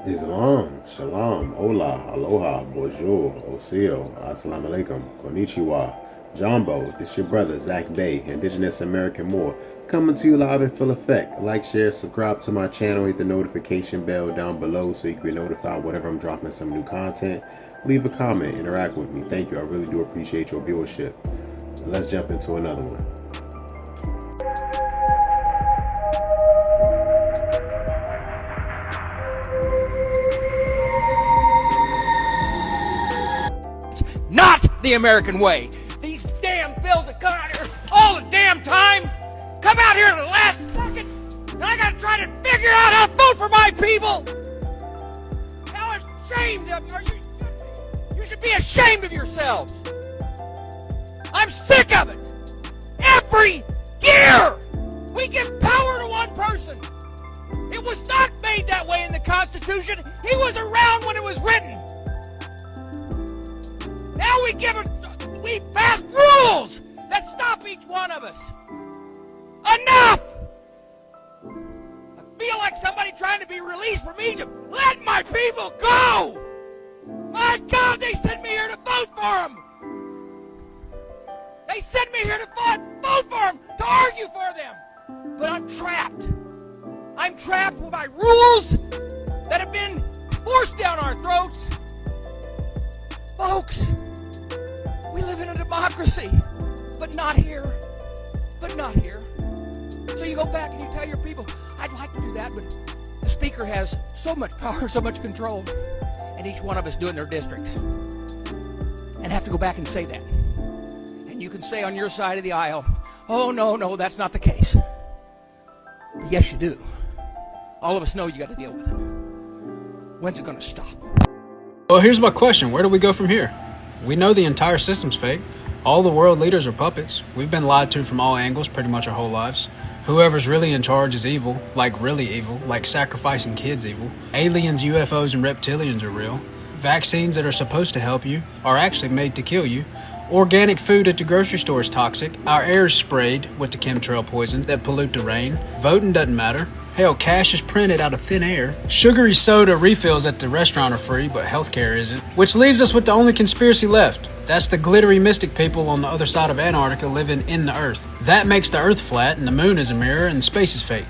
Islam, Shalom, Hola, Aloha, Bonjour, Oseo, Assalamu Alaikum, Konnichiwa, Jumbo, this your brother Zach Bay, Indigenous American Moor, coming to you live in full effect. Like, share, subscribe to my channel, hit the notification bell down below so you can be notified whenever I'm dropping some new content. Leave a comment, interact with me. Thank you, I really do appreciate your viewership. Let's jump into another one. Not the American way. These damn bills that come out here all the damn time come out here at the last second, and I gotta try to figure out how to vote for my people. How ashamed of you? You should be ashamed of yourselves. I'm sick of it. Every year we give power to one person. It was not made that way in the Constitution. He was around when it was written. Now we pass rules that stop each one of us. Enough! I feel like somebody trying to be released from Egypt. Let my people go! My God, they sent me here to vote for them! They sent me here to vote for them, to argue for them! But I'm trapped. I'm trapped by rules that have been forced down our throats. Folks, we live in a democracy, but not here. But not here. So you go back and you tell your people, I'd like to do that, but the speaker has so much power, so much control, and each one of us do it in their districts. And have to go back and say that. And you can say on your side of the aisle, oh, no, that's not the case. But yes, you do. All of us know you got to deal with it. When's it going to stop? Well, here's my question. Where do we go from here? We know the entire system's fake. All the world leaders are puppets. We've been lied to from all angles pretty much our whole lives. Whoever's really in charge is evil, like really evil, like sacrificing kids evil. Aliens, UFOs, and reptilians are real. Vaccines that are supposed to help you are actually made to kill you. Organic food at the grocery store is toxic. Our air is sprayed with the chemtrail poison that pollute the rain. Voting doesn't matter. Hell, cash is printed out of thin air. Sugary soda refills at the restaurant are free, but healthcare isn't. Which leaves us with the only conspiracy left. That's the glittery mystic people on the other side of Antarctica living in the Earth. That makes the Earth flat, and the moon is a mirror, and space is fake.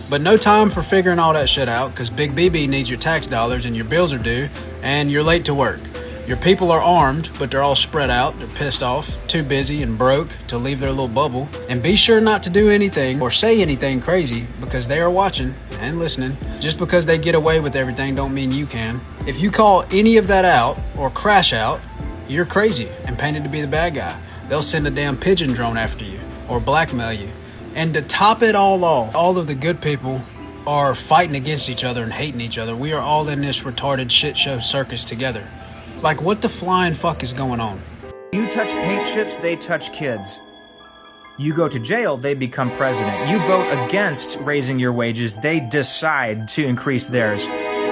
But no time for figuring all that shit out, because Big BB needs your tax dollars, and your bills are due, and you're late to work. Your people are armed, but they're all spread out, they're pissed off, too busy and broke to leave their little bubble. And be sure not to do anything or say anything crazy, because they are watching and listening. Just because they get away with everything don't mean you can. If you call any of that out or crash out, you're crazy and painted to be the bad guy. They'll send a damn pigeon drone after you or blackmail you. And to top it all off, all of the good people are fighting against each other and hating each other. We are all in this retarded shit show circus together. Like, what the flying fuck is going on? You touch paint chips, they touch kids. You go to jail, they become president. You vote against raising your wages, they decide to increase theirs.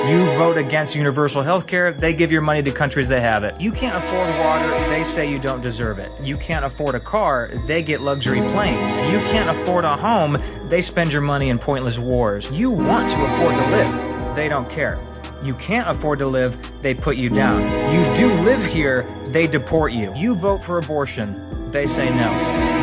You vote against universal health care, they give your money to countries that have it. You can't afford water, they say you don't deserve it. You can't afford a car, they get luxury planes. You can't afford a home, they spend your money in pointless wars. You want to afford to live, they don't care. You can't afford to live, they put you down. You do live here, they deport you. You vote for abortion, they say no.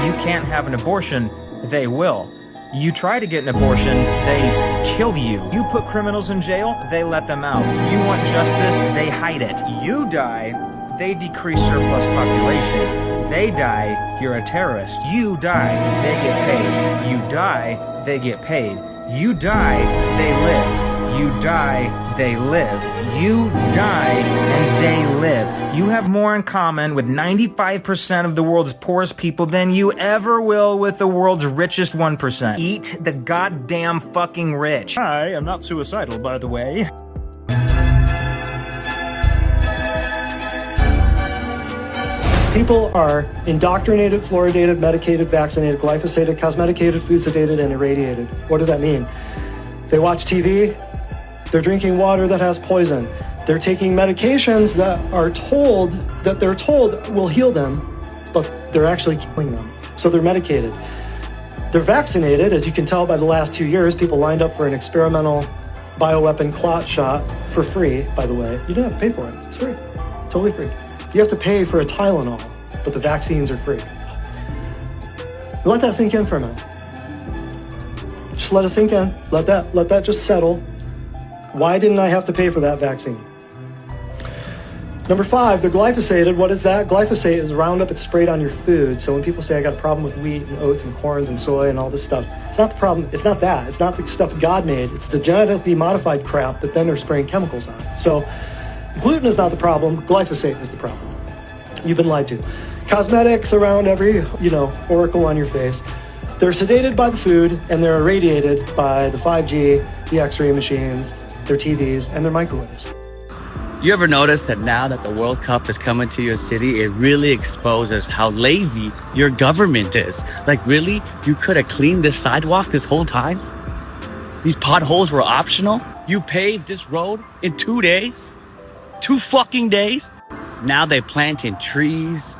You can't have an abortion, they will. You try to get an abortion, they kill you. You put criminals in jail, they let them out. You want justice, they hide it. You die, they decrease surplus population. They die, you're a terrorist. You die, they get paid. You die, they get paid. You die, they live. You die, they live. You die, and they live. You have more in common with 95% of the world's poorest people than you ever will with the world's richest 1%. Eat the goddamn fucking rich. I am not suicidal, by the way. People are indoctrinated, fluoridated, medicated, vaccinated, glyphosated, cosmeticated, food sedated, and irradiated. What does that mean? They watch TV, they're drinking water that has poison. They're taking medications that they're told will heal them, but they're actually killing them. So they're medicated. They're vaccinated, as you can tell by the last 2 years. People lined up for an experimental bioweapon clot shot for free, by the way. You don't have to pay for it. It's free. Totally free. You have to pay for a Tylenol, but the vaccines are free. Let that sink in for a minute. Just let it sink in. Let that just settle. Why didn't I have to pay for that vaccine? Number 5, they're glyphosated. What is that? Glyphosate is Roundup. It's sprayed on your food. So when people say I got a problem with wheat and oats and corns and soy and all this stuff, it's not the problem. It's not that. It's not the stuff God made. It's the genetically modified crap that then they're spraying chemicals on. So gluten is not the problem. Glyphosate is the problem. You've been lied to. Cosmetics around every, oracle on your face. They're sedated by the food and they're irradiated by the 5G, the X-ray machines, their TVs, and their microwaves. You ever notice that now that the World Cup is coming to your city, it really exposes how lazy your government is? Like, really? You could have cleaned this sidewalk this whole time? These potholes were optional? You paved this road in 2 days? 2 fucking days? Now they planting trees,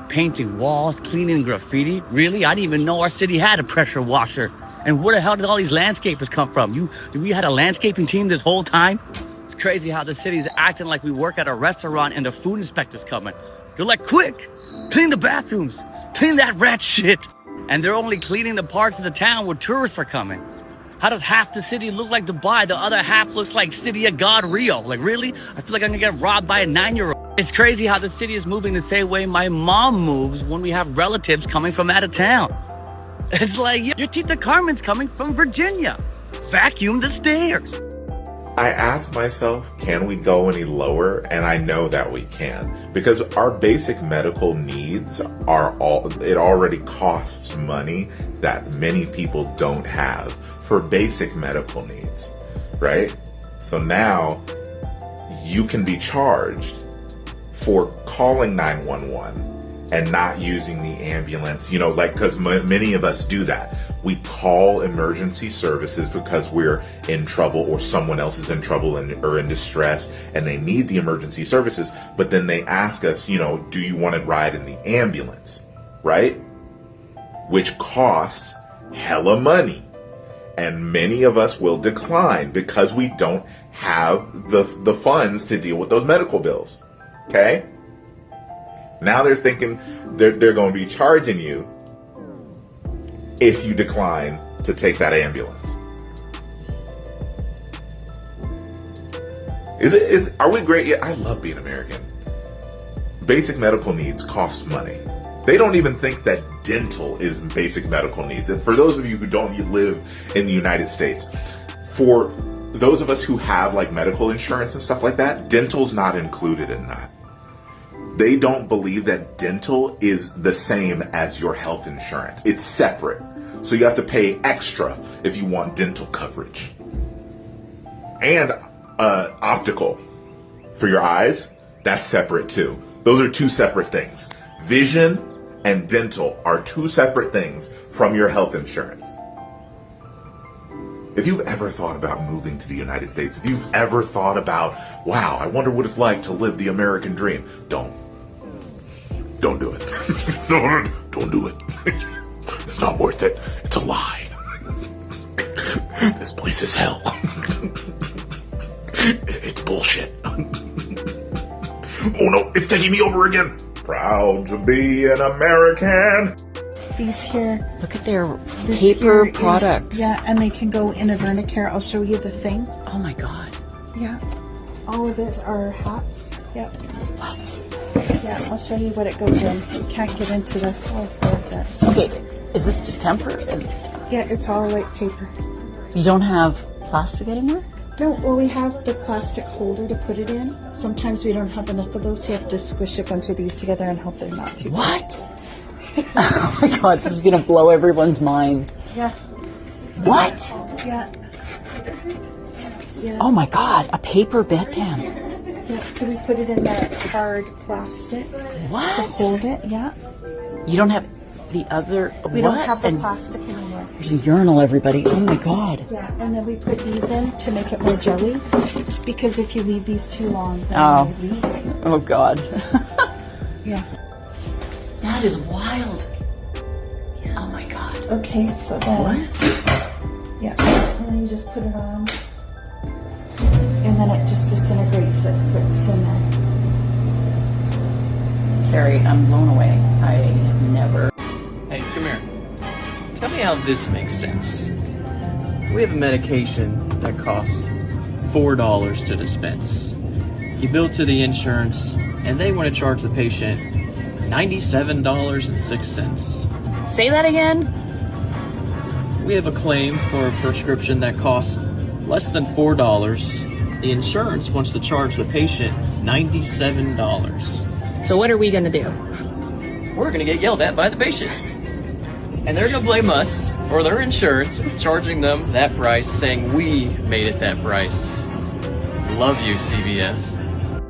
painting walls, cleaning graffiti? Really? I didn't even know our city had a pressure washer. And where the hell did all these landscapers come from? We had a landscaping team this whole time? It's crazy how the city's acting like we work at a restaurant and the food inspector's coming. They're like, quick, clean the bathrooms, clean that rat shit. And they're only cleaning the parts of the town where tourists are coming. How does half the city look like Dubai? The other half looks like City of God, Rio. Like, really? I feel like I'm gonna get robbed by a 9-year-old. It's crazy how the city is moving the same way my mom moves when we have relatives coming from out of town. It's like, your Tita Carmen's coming from Virginia. Vacuum the stairs. I ask myself, can we go any lower? And I know that we can, because our basic medical needs it already costs money that many people don't have for basic medical needs, right? So now you can be charged for calling 911 and not using the ambulance, because many of us do that. We call emergency services because we're in trouble or someone else is in trouble or in distress and they need the emergency services. But then they ask us, do you want to ride in the ambulance, right? Which costs hella money. And many of us will decline because we don't have the funds to deal with those medical bills, okay? Now they're thinking they're going to be charging you if you decline to take that ambulance. Are we great? Yeah, I love being American. Basic medical needs cost money. They don't even think that dental is basic medical needs. And for those of you who don't live in the United States, for those of us who have like medical insurance and stuff like that, dental's not included in that. They don't believe that dental is the same as your health insurance. It's separate. So you have to pay extra if you want dental coverage. And optical for your eyes, that's separate too. Those are 2 separate things. Vision and dental are 2 separate things from your health insurance. If you've ever thought about moving to the United States, if you've ever thought about, wow, I wonder what it's like to live the American dream, don't do it. Don't do it. It's not worth it. It's a lie. This place is hell. It's bullshit. Oh no, it's taking me over again. Proud to be an American. These here, Look at their this paper here products. Yeah, and they can go in a vernicare. I'll show you the thing. Oh my god. Yeah. All of it are hats. Yep. What? Yeah, I'll show you what it goes in. You can't get into the Okay, is this just temporary? Yeah, it's all like paper. You don't have plastic anymore? No, well, we have the plastic holder to put it in. Sometimes we don't have enough of those, so you have to squish a bunch of these together and hope they're not too What? Oh my god, this is gonna blow everyone's minds. Yeah. What? Yeah. Yeah. Oh my god, a paper bedpan. Yeah, so we put it in that hard plastic What? to hold it. Yeah. You don't have the other. We what? don't have the And plastic anymore. there's a urinal, everybody. Oh my god. Yeah, and then we put these in to make it more jelly, because if you leave these too long, then Oh. they leak. Oh god. Yeah. That is wild. Oh my god. Okay, so then. What? Yeah, and then you just put it on. and then it just disintegrates it quick in there. Carrie, I'm blown away. I have never. Hey, come here. Tell me how this makes sense. We have a medication that costs $4 to dispense. You bill to the insurance, and they want to charge the patient $97.06. Say that again? We have a claim for a prescription that costs less than $4. The insurance wants to charge the patient $97. So what are we gonna do? We're going to get yelled at by the patient. And they're going to blame us for their insurance, charging them that price, saying we made it that price. Love you, CVS.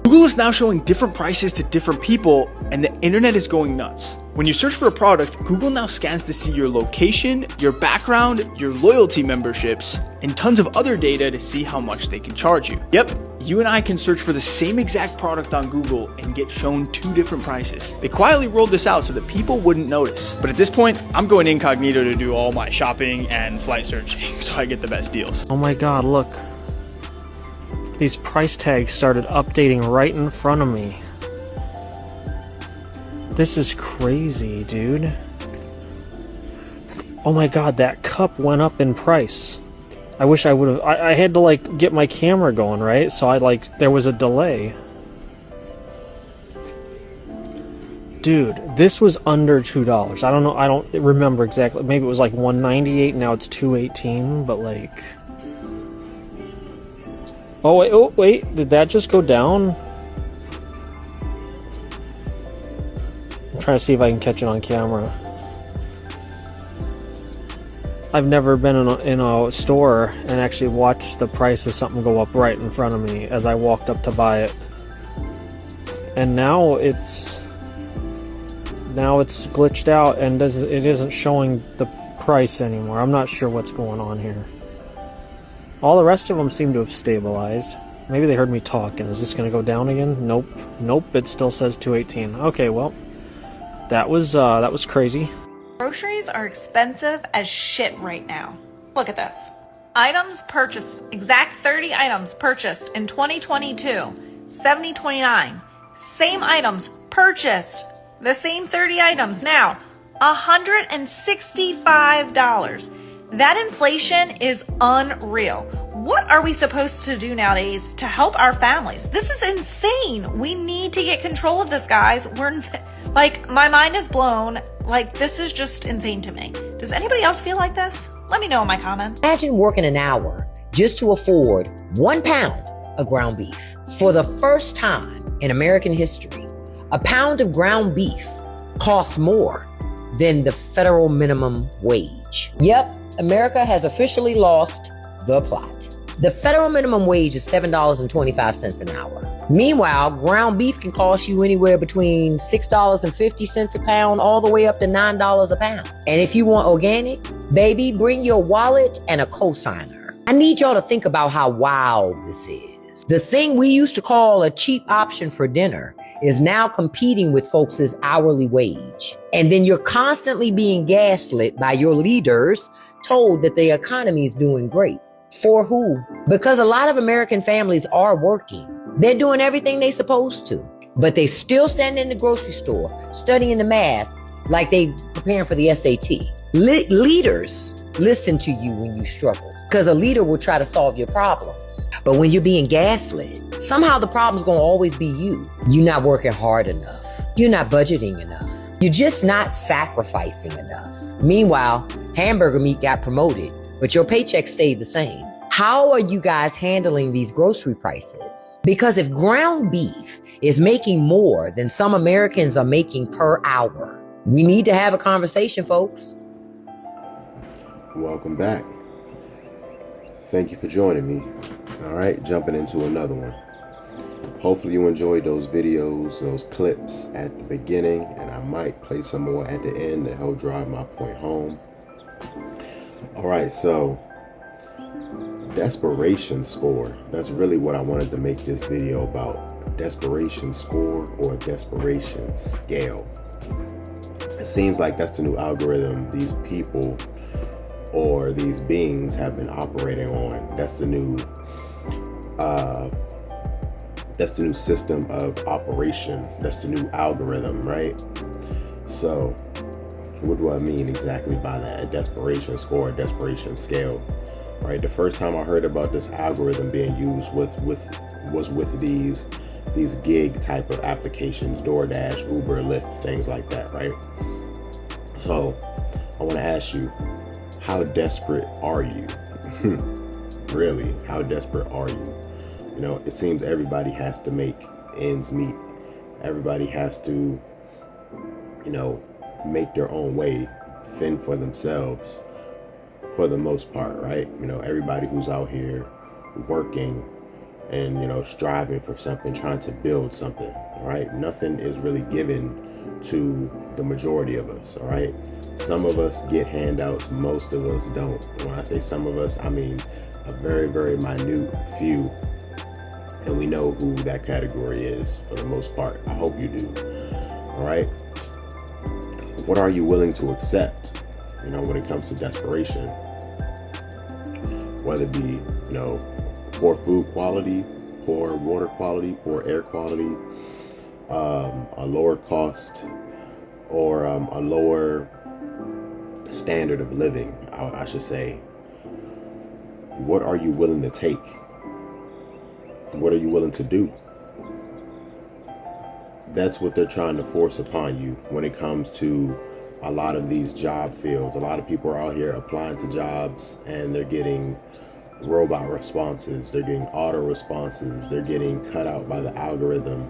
Google is now showing different prices to different people, and the internet is going nuts. When you search for a product, Google now scans to see your location, your background, your loyalty memberships, and tons of other data to see how much they can charge you. Yep, you and I can search for the same exact product on Google and get shown 2 different prices. They quietly rolled this out so that people wouldn't notice. But at this point, I'm going incognito to do all my shopping and flight searching so I get the best deals. Oh my god, look. These price tags started updating right in front of me. This is crazy, dude. Oh my god, that cup went up in price. I wish I would have... I had to, like, get my camera going, right? So there was a delay. Dude, this was under $2. I don't know, I don't remember exactly. Maybe it was like $1.98, now it's $2.18, but like... Oh wait, did that just go down? I'm trying to see if I can catch it on camera. I've never been in a store and actually watched the price of something go up right in front of me as I walked up to buy it. And now it's glitched out and it isn't showing the price anymore. I'm not sure what's going on here. All the rest of them seem to have stabilized. Maybe they heard me talk, and is this going to go down again? Nope. Nope, it still says 218. Okay, well, that was crazy. Groceries are expensive as shit right now. Look at this. Items purchased, exact 30 items purchased in 2022, $70.29. Same items purchased, the same 30 items now, $165. That inflation is unreal. What are we supposed to do nowadays to help our families? This is insane. We need to get control of this, guys. My mind is blown. Like, this is just insane to me. Does anybody else feel like this? Let me know in my comments. Imagine working an hour just to afford 1 pound of ground beef. For the first time in American history, a pound of ground beef costs more than the federal minimum wage. Yep, America has officially lost the plot. The federal minimum wage is $7.25 an hour. Meanwhile, ground beef can cost you anywhere between $6.50 a pound all the way up to $9 a pound. And if you want organic, baby, bring your wallet and a cosigner. I need y'all to think about how wild this is. The thing we used to call a cheap option for dinner is now competing with folks' hourly wage. And then you're constantly being gaslit by your leaders, told that the economy is doing great. For who? Because a lot of American families are working. They're doing everything they're supposed to, but they still standing in the grocery store, studying the math like they preparing for the SAT. Leaders listen to you when you struggle, because a leader will try to solve your problems. But when you're being gaslit, somehow the problem's gonna always be you. You're not working hard enough. You're not budgeting enough. You're just not sacrificing enough. Meanwhile, hamburger meat got promoted, but your paycheck stayed the same. How are you guys handling these grocery prices? Because if ground beef is making more than some Americans are making per hour, we need to have a conversation, folks. Welcome back. Thank you for joining me. All right, jumping into another one. Hopefully you enjoyed those videos, those clips at the beginning, and I might play some more at the end to help drive my point home. All right, so desperation score. That's really what I wanted to make this video about. Desperation score or desperation scale. It seems like that's the new algorithm these people or these beings have been operating on. That's the new That's the new system of operation. That's the new algorithm, right? So what do I mean exactly by that? A desperation score, a desperation scale, right? The first time I heard about this algorithm being used was with these gig type of applications, DoorDash, Uber, Lyft, things like that, right? So I want to ask you, how desperate are you? Really, how desperate are you? You know, it seems everybody has to make ends meet. Everybody has to, you know, make their own way, fend for themselves for the most part, right? You know, everybody who's out here working and, you know, striving for something, trying to build something, right? Nothing is really given to the majority of us, all right? Some of us get handouts, most of us don't. When I say some of us, I mean a very, very minute few. And we know who that category is for the most part. I hope you do. All right. What are you willing to accept, you know, when it comes to desperation? Whether it be, you know, poor food quality, poor water quality, poor air quality, a lower cost, or a lower standard of living, I should say. What are you willing to take? What are you willing to do? That's what they're trying to force upon you when it comes to a lot of these job fields. A lot of people are out here applying to jobs and they're getting robot responses. They're getting auto responses. They're getting cut out by the algorithm.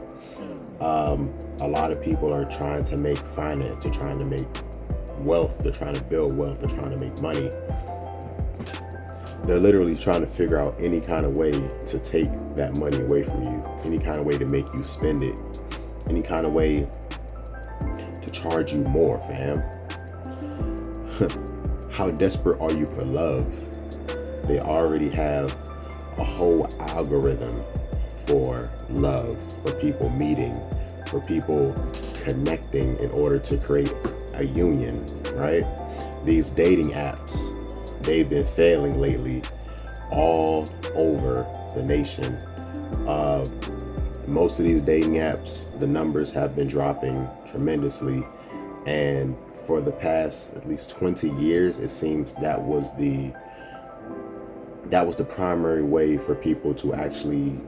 A lot of people are trying to make finance. They're trying to make wealth. They're trying to build wealth. They're trying to make money. They're literally trying to figure out any kind of way to take that money away from you, any kind of way to make you spend it, any kind of way to charge you more, fam. How desperate are you for love? They already have a whole algorithm for love, for people meeting, for people connecting in order to create a union, right? These dating apps, they've been failing lately all over the nation. Most of these dating apps, the numbers have been dropping tremendously. And for the past at least 20 years, it seems that was the primary way for people to actually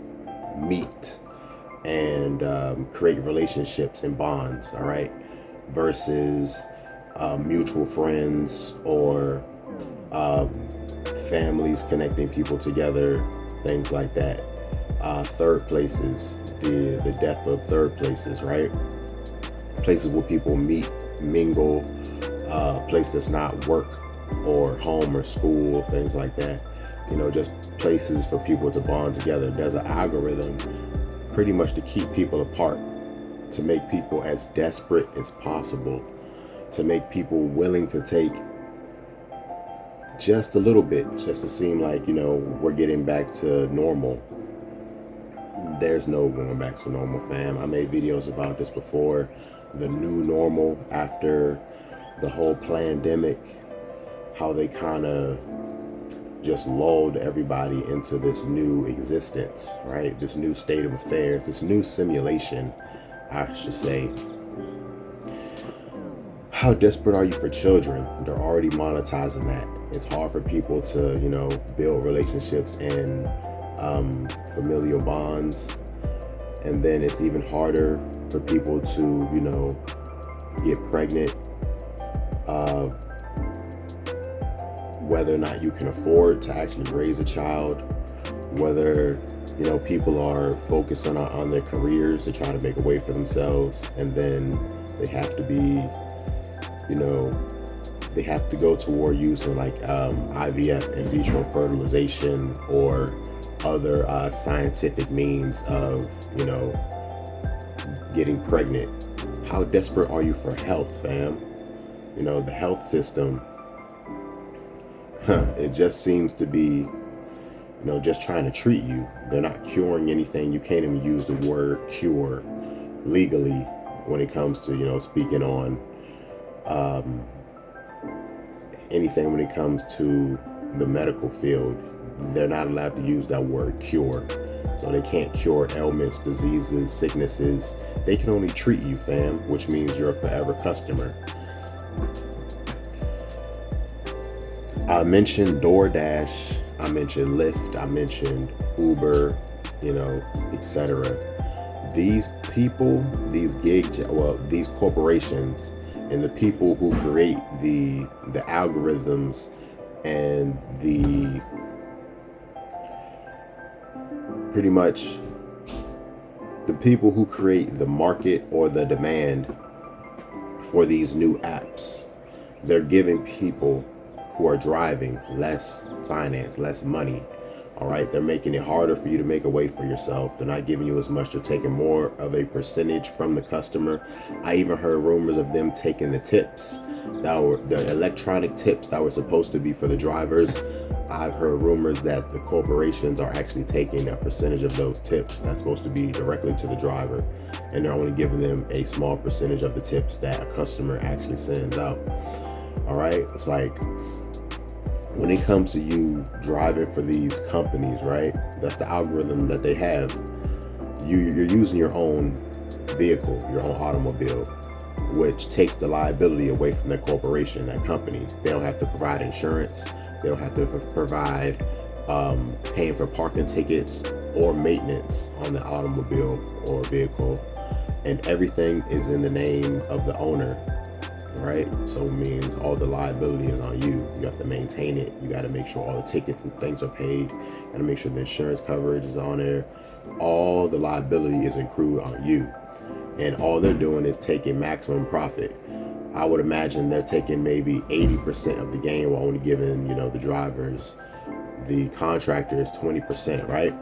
meet and create relationships and bonds, all right? Versus mutual friends or families connecting people together, things like that. Third places, the death of third places, right? Places where people meet, mingle, place that's not work or home or school, things like that. You know, just places for people to bond together. There's an algorithm pretty much to keep people apart, to make people as desperate as possible, to make people willing to take just a little bit, just to seem like, you know, we're getting back to normal. There's no going back to normal, fam. I made videos about this before. The new normal after the whole pandemic, how they kind of just lulled everybody into this new existence, right? This new state of affairs, this new simulation, I should say. How desperate are you for children? They're already monetizing that. It's hard for people to, you know, build relationships and familial bonds. And then it's even harder for people to, you know, get pregnant. Whether or not you can afford to actually raise a child, whether, you know, people are focusing on their careers to try to make a way for themselves, and then they have to be, you know, they have to go toward using like IVF, in vitro fertilization, or other scientific means of, you know, getting pregnant. How desperate are you for health, fam? You know, the health system, it just seems to be, you know, just trying to treat you. They're not curing anything. You can't even use the word cure legally when it comes to, you know, speaking on anything when it comes to the medical field. They're not allowed to use that word cure. So they can't cure ailments, diseases, sicknesses. They can only treat you, fam, which means you're a forever customer. I mentioned DoorDash, I mentioned Lyft, I mentioned Uber, etc. These people, these these corporations and the people who create the algorithms and pretty much the people who create the market or the demand for these new apps, they're giving people who are driving less finance, less money. All right, they're making it harder for you to make a way for yourself. They're not giving you as much. They're taking more of a percentage from the customer. I even heard rumors of them taking the tips that were the electronic tips that were supposed to be for the drivers. I've heard rumors that the corporations are actually taking a percentage of those tips that's supposed to be directly to the driver, and they're only giving them a small percentage of the tips that a customer actually sends out. All right, it's like, when it comes to you driving for these companies, right? That's the algorithm that they have. You're using your own vehicle, your own automobile, which takes the liability away from that corporation, that company. They don't have to provide insurance. They don't have to provide paying for parking tickets or maintenance on the automobile or vehicle. And everything is in the name of the owner. Right? So it means all the liability is on you. You have to maintain it. You got to make sure all the tickets and things are paid. You got to make sure the insurance coverage is on there. All the liability is accrued on you. And all they're doing is taking maximum profit. I would imagine they're taking maybe 80% of the gain while only giving, the drivers, the contractors 20%, right?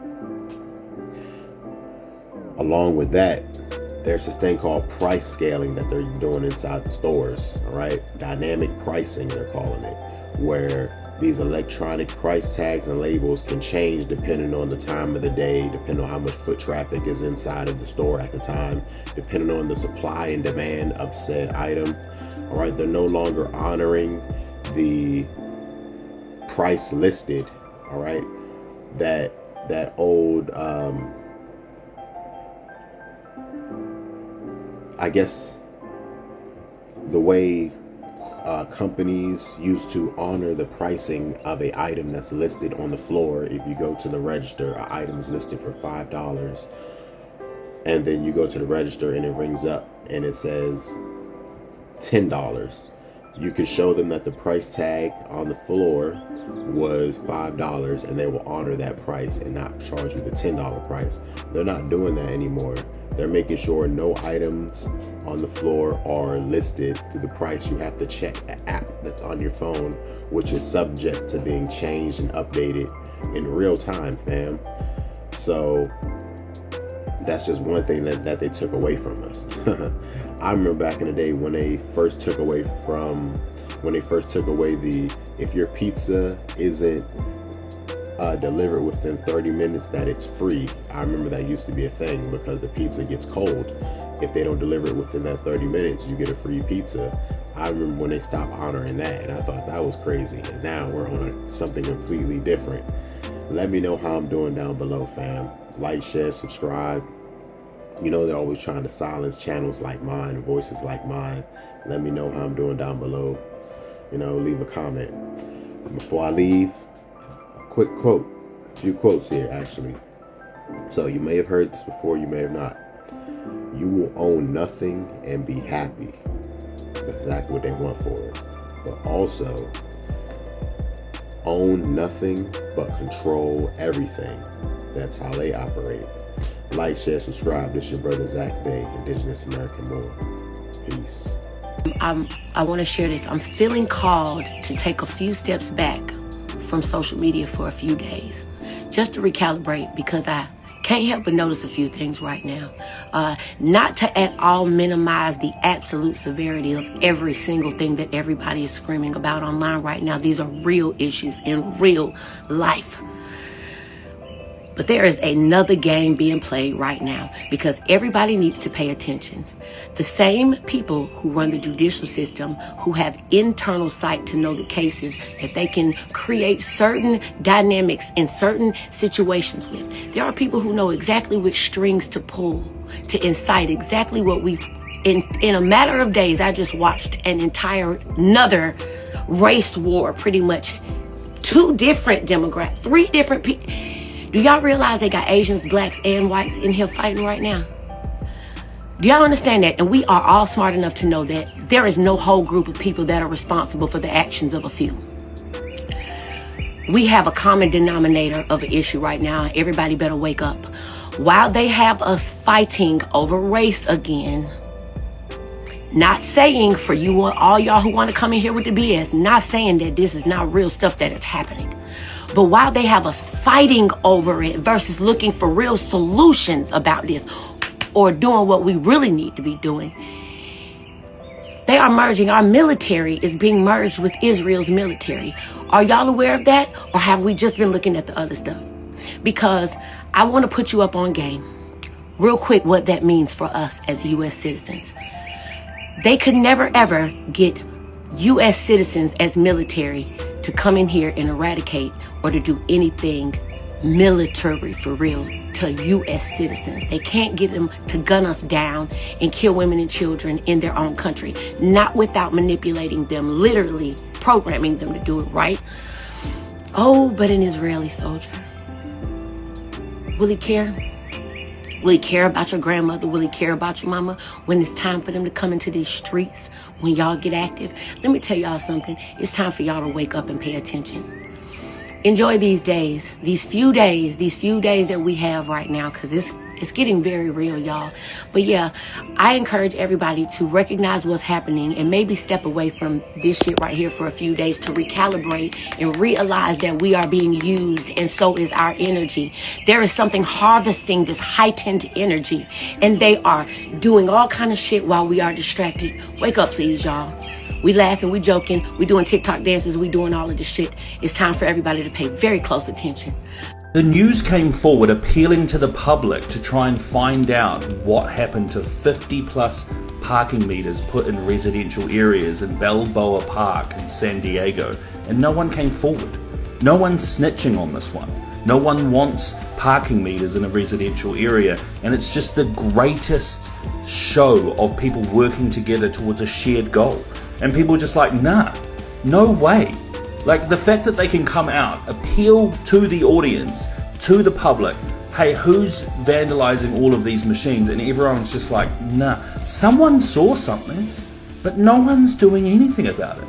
Along with that, there's this thing called price scaling that they're doing inside the stores, all right? Dynamic pricing, they're calling it, where these electronic price tags and labels can change depending on the time of the day, depending on how much foot traffic is inside of the store at the time, depending on the supply and demand of said item, all right? They're no longer honoring the price listed, all right? That old, I guess the way companies used to honor the pricing of a item that's listed on the floor. If you go to the register, an item is listed for $5, and then you go to the register and it rings up and it says $10. You can show them that the price tag on the floor was $5 and they will honor that price and not charge you the $10 price. They're not doing that anymore. They're making sure no items on the floor are listed to the price. You have to check an app that's on your phone, which is subject to being changed and updated in real time, fam. So that's just one thing that they took away from us. I remember back in the day when they first took away the, if your pizza isn't delivered within 30 minutes, that it's free. I remember that used to be a thing because the pizza gets cold. If they don't deliver it within that 30 minutes, you get a free pizza. I remember when they stopped honoring that, and I thought that was crazy. And now we're on something completely different. Let me know how I'm doing down below, fam. Like, share, subscribe. They're always trying to silence channels like mine, voices like mine. Let me know how I'm doing down below. Leave a comment. Before I leave, quick quote, a few quotes here actually. So you may have heard this before, you may have not. You will own nothing and be happy. That's exactly what they want for it. But also, own nothing but control everything. That's how they operate. Like, share, subscribe. This is your brother Zach Bay, Indigenous American Moor. Peace. I want to share this. I'm feeling called to take a few steps back from social media for a few days, just to recalibrate, because I can't help but notice a few things right now. Not to at all minimize the absolute severity of every single thing that everybody is screaming about online right now. These are real issues in real life. But there is another game being played right now because everybody needs to pay attention. The same people who run the judicial system, who have internal sight to know the cases that they can create certain dynamics in certain situations with. There are people who know exactly which strings to pull to incite exactly what we've... In a matter of days, I just watched another race war, pretty much. 2 different demographics, 3 different people. Do y'all realize they got Asians, blacks, and whites in here fighting right now? Do y'all understand that? And we are all smart enough to know that there is no whole group of people that are responsible for the actions of a few. We have a common denominator of an issue right now. Everybody better wake up. While they have us fighting over race again, not saying for you, all y'all who want to come in here with the BS, not saying that this is not real stuff that is happening. But while they have us fighting over it versus looking for real solutions about this or doing what we really need to be doing, they are merging. Our military is being merged with Israel's military. Are y'all aware of that? Or have we just been looking at the other stuff? Because I want to put you up on game real quick what that means for us as U.S. citizens. They could never, ever get U.S. citizens as military to come in here and eradicate or to do anything military for real to U.S. citizens. They can't get them to gun us down and kill women and children in their own country, not without manipulating them, literally programming them to do it, right? Oh, but an Israeli soldier, will he care? Will he care about your grandmother? Will he care about your mama when it's time for them to come into these streets, when y'all get active? Let me tell y'all something. It's time for y'all to wake up and pay attention. Enjoy these days, these few days that we have right now, because it's getting very real, y'all. But yeah, I encourage everybody to recognize what's happening and maybe step away from this shit right here for a few days to recalibrate and realize that we are being used, and so is our energy. There is something harvesting this heightened energy, and they are doing all kind of shit while we are distracted. Wake up, please, y'all. We laughing, we joking, we doing TikTok dances, we doing all of this shit. It's time for everybody to pay very close attention. The news came forward appealing to the public to try and find out what happened to 50 plus parking meters put in residential areas in Balboa Park in San Diego, and no one came forward. No one's snitching on this one. No one wants parking meters in a residential area, and it's just the greatest show of people working together towards a shared goal. And people are just like, nah, no way. Like, the fact that they can come out, appeal to the audience, to the public, hey, who's vandalizing all of these machines? And everyone's just like, nah. Someone saw something, but no one's doing anything about it.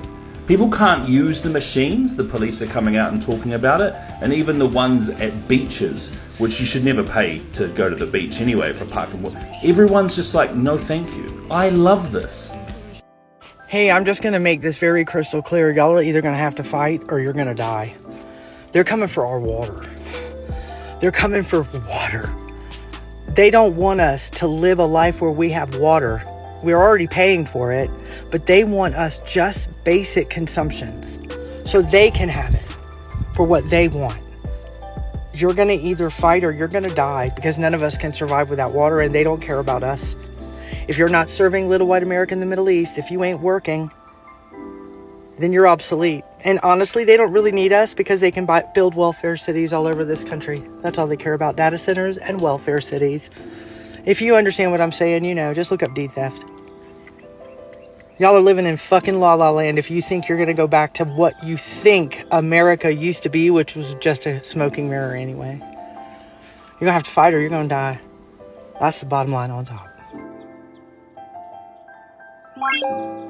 People can't use the machines. The police are coming out and talking about it. And even the ones at beaches, which you should never pay to go to the beach anyway for parking. Everyone's just like, no thank you. I love this. Hey, I'm just going to make this very crystal clear. Y'all are either going to have to fight or you're going to die. They're coming for our water. They're coming for water. They don't want us to live a life where we have water. We're already paying for it, but they want us just basic consumptions so they can have it for what they want. You're going to either fight or you're going to die, because none of us can survive without water, and they don't care about us. If you're not serving little white America in the Middle East, if you ain't working, then you're obsolete. And honestly, they don't really need us, because they can build welfare cities all over this country. That's all they care about, data centers and welfare cities. If you understand what I'm saying, you know, just look up deed theft. Y'all are living in fucking la la land if you think you're going to go back to what you think America used to be, which was just a smoking mirror anyway. You're going to have to fight or you're going to die. That's the bottom line on top. Wow.